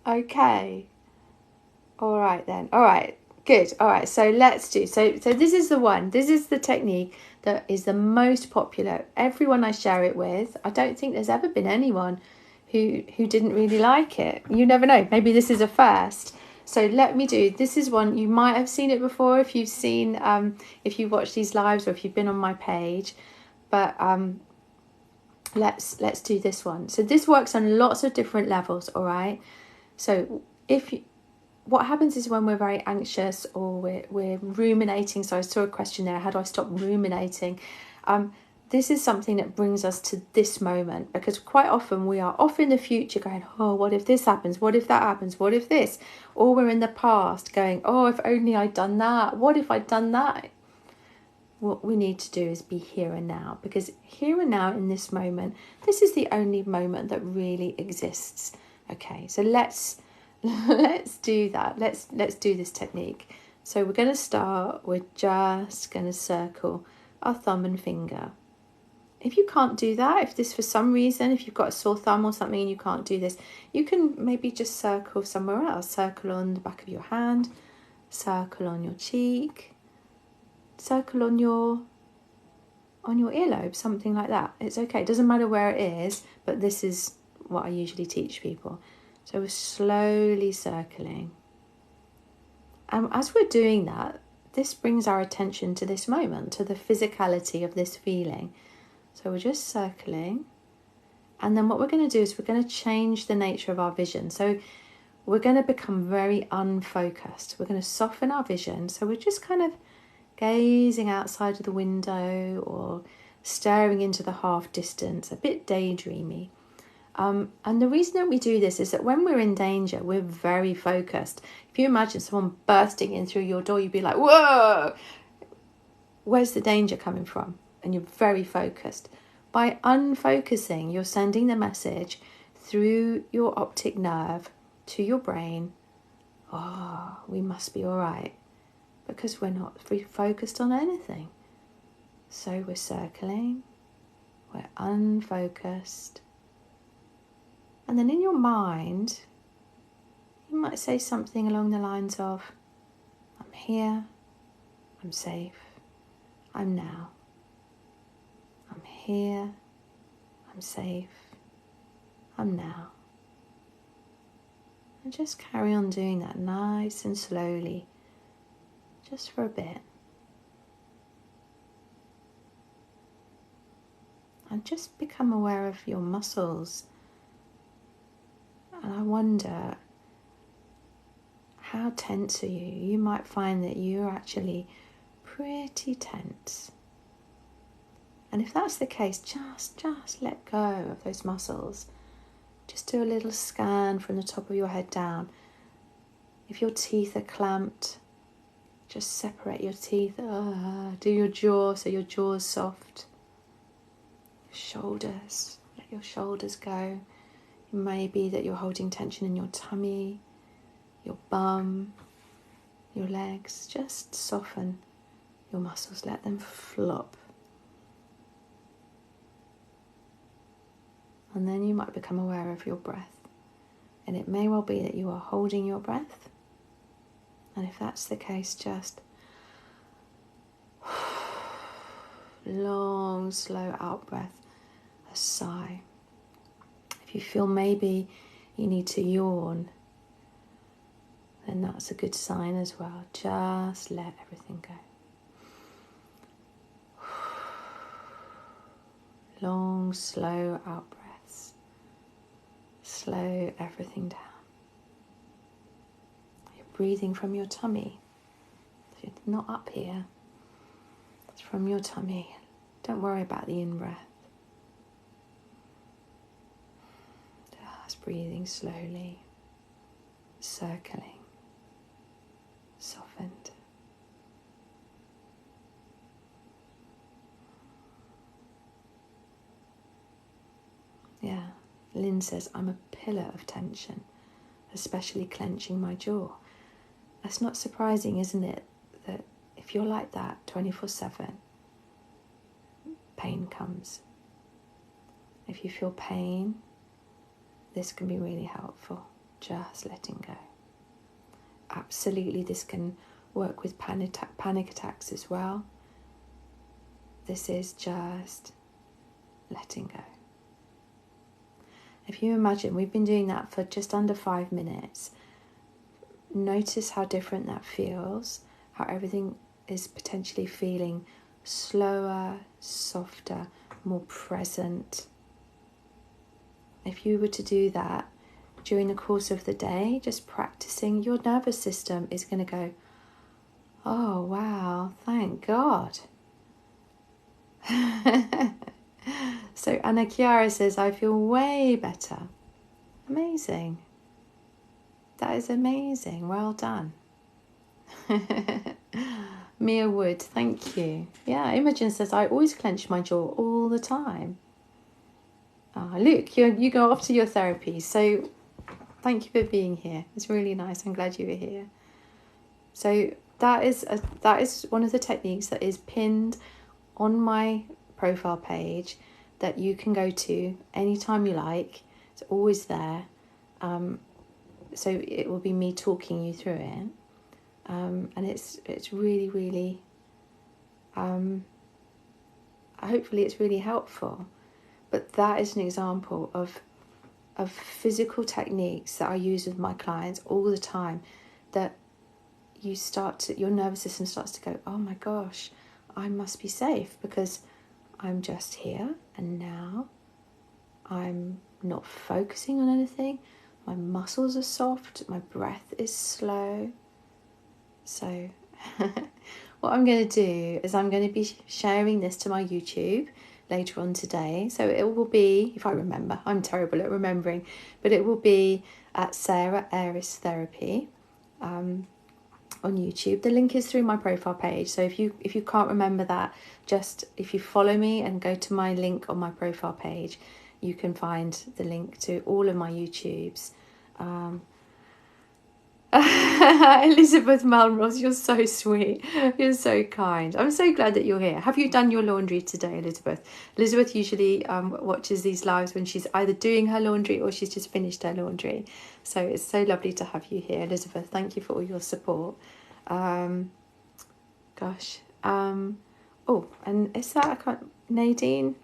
Speaker 1: Okay. All right then. All right. Good. All right. So let's do. So this is the one. This is the technique that is the most popular. Everyone I share it with, I don't think there's ever been anyone who didn't really like it. You never know. Maybe this is a first. So let me do. This is one you might have seen it before if you've seen if you watch these lives or if you've been on my page. But let's do this one. So this works on lots of different levels. All right. So what happens is when we're very anxious or we're ruminating. So I saw a question there. How do I stop ruminating? This is something that brings us to this moment, because quite often we are off in the future going, oh, what if this happens? What if that happens? What if this? Or we're in the past going, oh, if only I'd done that. What if I'd done that? What we need to do is be here and now, because here and now in this moment, this is the only moment that really exists. Okay, so let's do that. Let's do this technique. So we're going to start, we're just going to circle our thumb and finger. If you can't do that, if this for some reason, if you've got a sore thumb or something and you can't do this, you can maybe just circle somewhere else. Circle on the back of your hand, circle on your cheek, circle on your earlobe, something like that. It's okay. It doesn't matter where it is, but this is what I usually teach people. So we're slowly circling. And as we're doing that, this brings our attention to this moment, to the physicality of this feeling. So we're just circling. And then what we're going to do is we're going to change the nature of our vision. So we're going to become very unfocused. We're going to soften our vision. So we're just kind of gazing outside of the window or staring into the half distance, a bit daydreamy. And the reason that we do this is that when we're in danger, we're very focused. If you imagine someone bursting in through your door, you'd be like, whoa, where's the danger coming from? And you're very focused. By unfocusing, you're sending the message through your optic nerve to your brain, oh, we must be all right, because we're not focused on anything. So we're circling, We're unfocused. And then in your mind, you might say something along the lines of, I'm here, I'm safe, I'm now. I'm here, I'm safe, I'm now. And just carry on doing that nice and slowly, just for a bit. And just become aware of your muscles. And I wonder, how tense are you? You might find that you're actually pretty tense. And if that's the case, just let go of those muscles. Just do a little scan from the top of your head down. If your teeth are clamped, just separate your teeth. Do your jaw so your jaw's soft. Your shoulders, let your shoulders go. It may be that you're holding tension in your tummy, your bum, your legs. Just soften your muscles, let them flop. And then you might become aware of your breath. And it may well be that you are holding your breath. And if that's the case, just long, slow out breath, a sigh. If you feel maybe you need to yawn, then that's a good sign as well. Just let everything go. Long, slow out breaths. Slow everything down. You're breathing from your tummy. It's not up here. It's from your tummy. Don't worry about the in-breath. Just breathing slowly, circling, softened. Yeah, Lynn says, I'm a pillar of tension, especially clenching my jaw. That's not surprising, isn't it? That if you're like that 24/7, pain comes. If you feel pain, this can be really helpful. Just letting go. Absolutely, this can work with panic attacks as well. This is just letting go. If you imagine, we've been doing that for just under 5 minutes. Notice how different that feels, how everything is potentially feeling slower, softer, more present. If you were to do that during the course of the day, just practicing, your nervous system is going to go, oh wow, thank God. So Anna Chiara says, I feel way better. Amazing. That is amazing. Well done. Mia Wood, thank you. Yeah, Imogen says, I always clench my jaw all the time. Luke, you go off to your therapy. So thank you for being here. It's really nice. I'm glad you were here. So that is one of the techniques that is pinned on my profile page that you can go to anytime you like. It's always there. So it will be me talking you through it. And it's really, really, hopefully it's really helpful. But that is an example of physical techniques that I use with my clients all the time, that your nervous system starts to go, oh my gosh, I must be safe because I'm just here and now. I'm not focusing on anything. My muscles are soft. My breath is slow. So what I'm going to do is I'm going to be sharing this to my YouTube later on today. So it will be, if I remember, I'm terrible at remembering, but it will be at Sarah Aris Therapy on YouTube. The link is through my profile page. So if you can't remember that, just if you follow me and go to my link on my profile page, you can find the link to all of my YouTubes. Elizabeth Malmros, you're so sweet. You're so kind. I'm so glad that you're here. Have you done your laundry today, Elizabeth? Elizabeth usually watches these lives when she's either doing her laundry or she's just finished her laundry. So it's so lovely to have you here, Elizabeth. Thank you for all your support. Gosh. Oh, and is that, I can't, Nadine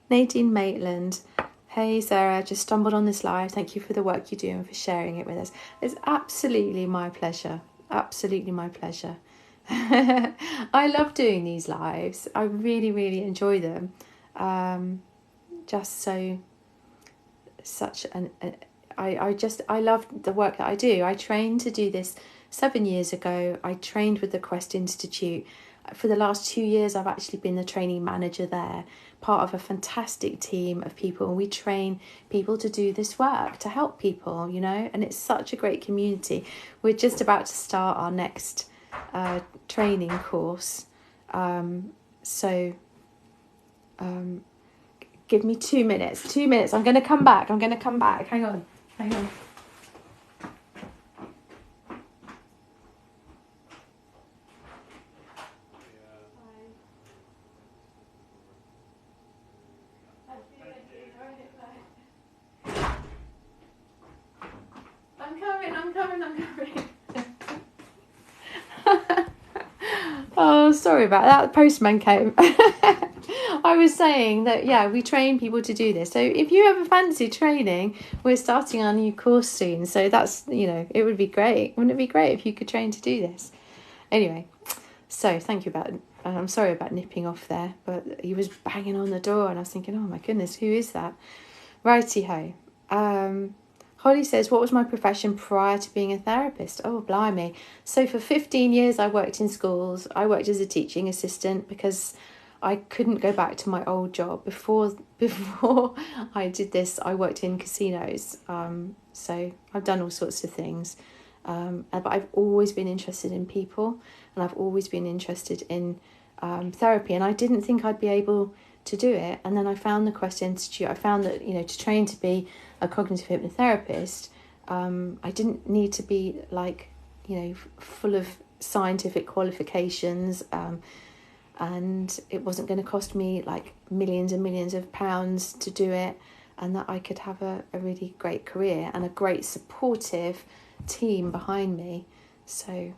Speaker 1: Maitland. Hey Sarah, just stumbled on this live. Thank you for the work you do and for sharing it with us. It's absolutely my pleasure. Absolutely my pleasure. I love doing these lives. I really, really enjoy them. I love the work that I do. I trained to do this 7 years ago. I trained with the Quest Institute. For the last 2 years, I've actually been the training manager there, part of a fantastic team of people. And we train people to do this work, to help people, you know, and it's such a great community. We're just about to start our next training course. Give me 2 minutes. 2 minutes. I'm going to come back. Hang on. I'm coming. Oh, sorry about that. The postman came. I was saying that, yeah, we train people to do this. So if you ever fancy training, we're starting our new course soon. So that's, you know, it would be great. Wouldn't it be great if you could train to do this? Anyway, so thank you I'm sorry about nipping off there, but he was banging on the door and I was thinking, oh my goodness, who is that? Righty-ho. Holly says, what was my profession prior to being a therapist? Oh, blimey. So for 15 years, I worked in schools. I worked as a teaching assistant because I couldn't go back to my old job. Before I did this, I worked in casinos. So I've done all sorts of things. But I've always been interested in people and I've always been interested in therapy. And I didn't think I'd be able to do it. And then I found the Quest Institute. I found that, you know, to train to be a cognitive hypnotherapist, I didn't need to be like, you know, full of scientific qualifications, and it wasn't going to cost me like millions and millions of pounds to do it, and that I could have a really great career and a great supportive team behind me. So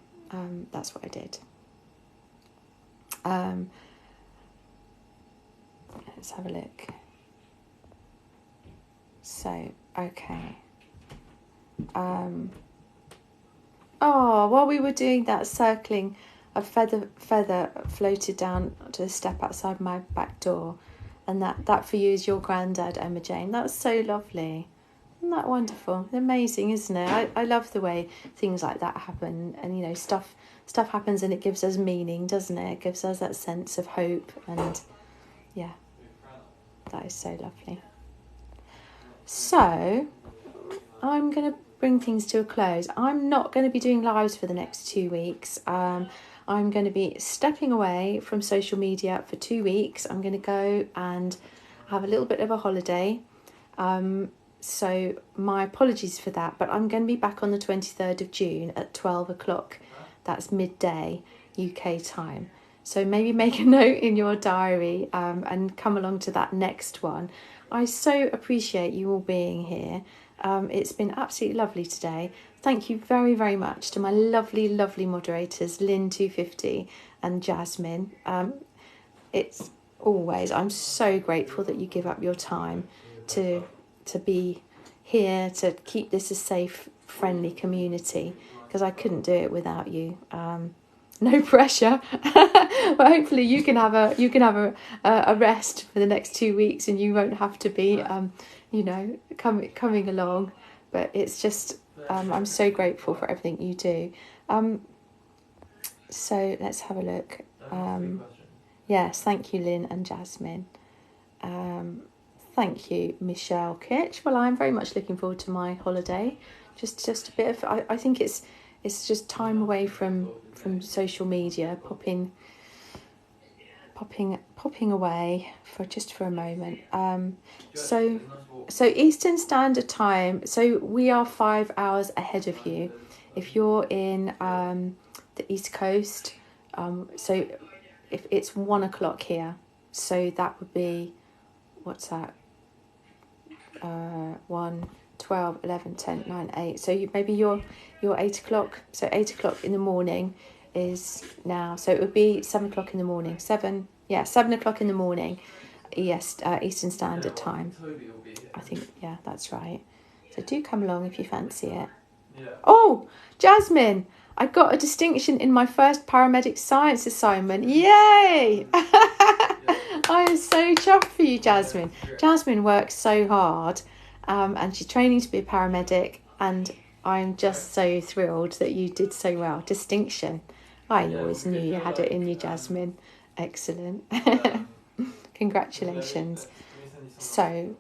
Speaker 1: that's what I did. Let's have a look. So, okay. While we were doing that circling, a feather floated down to the step outside my back door. And that for you is your granddad, Emma Jane. That's so lovely. Isn't that wonderful? Amazing, isn't it? I love the way things like that happen. And, you know, stuff happens and it gives us meaning, doesn't it? It gives us that sense of hope. And, yeah, that is so lovely. So, I'm going to bring things to a close. I'm not going to be doing lives for the next 2 weeks. I'm going to be stepping away from social media for 2 weeks. I'm going to go and have a little bit of a holiday. So my apologies for that, but I'm going to be back on the 23rd of June at 12 o'clock. That's midday UK time. So maybe make a note in your diary and come along to that next one. I so appreciate you all being here. It's been absolutely lovely today. Thank you very, very much to my lovely, lovely moderators, Lynn250 and Jasmine. It's always, I'm so grateful that you give up your time to be here, to keep this a safe, friendly community, because I couldn't do it without you. No pressure, but hopefully you can have a rest for the next 2 weeks, and you won't have to be, coming along. But it's just, I'm so grateful for everything you do. So let's have a look. Yes, thank you, Lynn and Jasmine. Thank you, Michelle Kitch. Well, I'm very much looking forward to my holiday. Just a bit of, I think it's just time away from social media, popping away for a moment. So Eastern Standard Time. So we are 5 hours ahead of you. if you're in the East Coast, so if it's 1 o'clock here, so that would be, what's that? 1, 12, 11, 10, 9, 8. So maybe you're 8 o'clock. So 8 o'clock in the morning is now. So it would be 7 o'clock in the morning. 7 o'clock in the morning, Eastern Standard Time. I think, yeah, that's right. So do come along if you fancy it. Oh, Jasmine, I got a distinction in my first paramedic science assignment. Yay! I am so chuffed for you, Jasmine. Jasmine works so hard, and she's training to be a paramedic, and I'm just so thrilled that you did so well. Distinction. I always knew you had it in you, Jasmine. Excellent. Congratulations. So,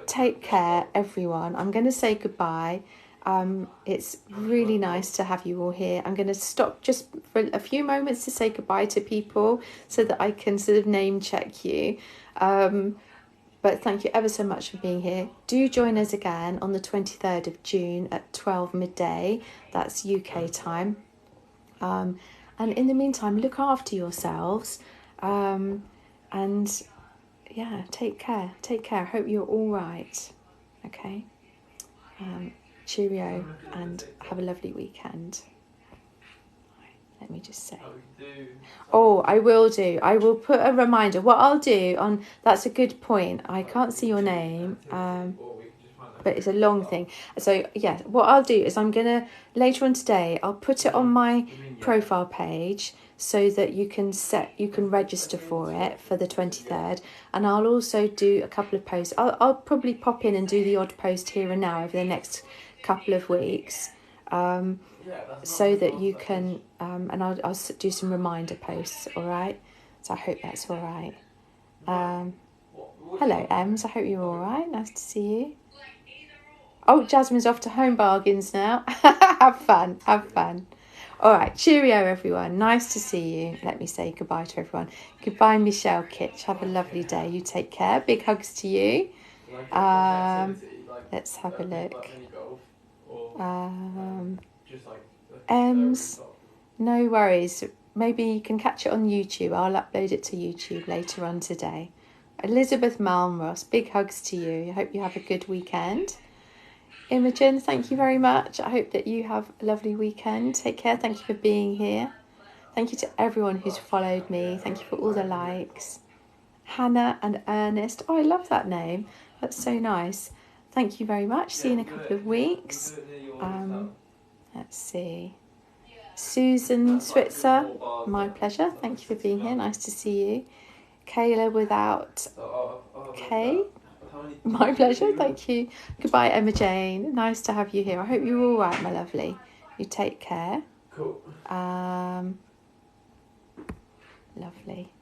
Speaker 1: take care, everyone. I'm going to say goodbye. It's really nice to have you all here. I'm going to stop just for a few moments to say goodbye to people so that I can sort of name check you. But thank you ever so much for being here. Do join us again on the 23rd of June at 12 midday. That's UK time. And in the meantime, look after yourselves. And yeah, take care. Take care. I hope you're all right. Okay. Cheerio and have a lovely weekend. Let me just say. Oh, I will do. I will put a reminder. What I'll do on, that's a good point. I can't see your name, but it's a long thing. So yeah, what I'll do is I'm going to, later on today, I'll put it on my profile page so that you can register for it for the 23rd. And I'll also do a couple of posts. I'll probably pop in and do the odd post here and now over the next couple of weeks, so that you can, and I'll do some reminder posts, all right? So I hope that's all right. Hello, Ems. I hope you're all right. Nice to see you. Oh, Jasmine's off to Home Bargains now. Have fun. Have fun. All right. Cheerio, everyone. Nice to see you. Let me say goodbye to everyone. Goodbye, Michelle Kitch. Have a lovely day. You take care. Big hugs to you. Let's have a look. Ems, no worries. Maybe you can catch it on YouTube. I'll upload it to YouTube later on today. Elizabeth Malmros, big hugs to you. I hope you have a good weekend. Imogen, thank you very much. I hope that you have a lovely weekend. Take care. Thank you for being here. Thank you to everyone who's followed me. Thank you for all the likes. Hannah and Ernest. Oh, I love that name. That's so nice. Thank you very much. See you in a couple of weeks. Let's see. Susan Switzer, my pleasure. Thank you for being here. Nice to see you. Kayla without K, my pleasure. Thank you. Goodbye, Emma Jane. Nice to have you here. I hope you're all right, my lovely. You take care.
Speaker 2: Cool.
Speaker 1: Lovely.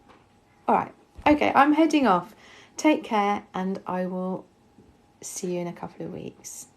Speaker 1: All right. Okay, I'm heading off. Take care, and I will see you in a couple of weeks.